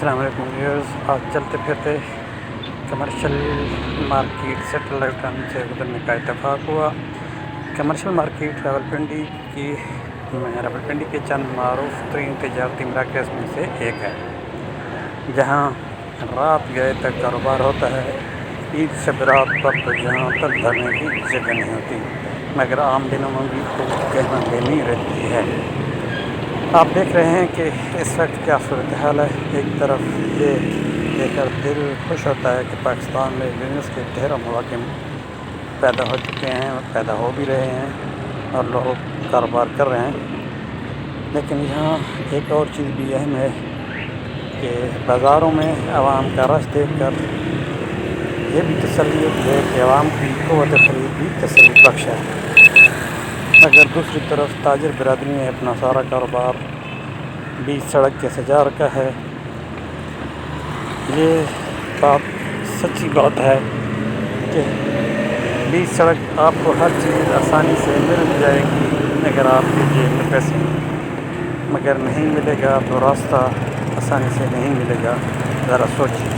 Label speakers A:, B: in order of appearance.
A: السلام علیکم ویورز، آج چلتے پھرتے کمرشل مارکیٹ سے ٹن سے گزرنے کا اتفاق ہوا۔ کمرشل مارکیٹ راولپنڈی کے چند معروف ترین تجارتی مرکز میں سے ایک ہے، جہاں رات گئے تک کاروبار ہوتا ہے۔ عید سے برات پر تو یہاں تک دھرنے کی جگہ نہیں ہوتی، مگر عام دنوں میں بھی خوب کہنا دینی رہتی ہے۔ آپ دیکھ رہے ہیں کہ اس وقت کیا صورتحال ہے۔ ایک طرف یہ دیکھ کر دل خوش ہوتا ہے کہ پاکستان میں بزنس کے ڈھیروں مواقع پیدا ہو چکے ہیں، پیدا ہو بھی رہے ہیں اور لوگ کاروبار کر رہے ہیں۔ لیکن یہاں ایک اور چیز بھی اہم ہے کہ بازاروں میں عوام کا رش دیکھ کر یہ بھی تسلی ہوتی ہے کہ عوام کی قوت خرید بھی تسلی بخش ہے، مگر دوسری طرف تاجر برادری نے اپنا سارا کاروبار بیچ سڑک کے سجا رکھا ہے۔ یہ بات سچی بات ہے کہ بیچ سڑک آپ کو ہر چیز آسانی سے مل جائے گی اگر آپ کے جیب میں پیسے ہیں، مگر نہیں ملے گا تو راستہ آسانی سے نہیں ملے گا۔ ذرا سوچیے۔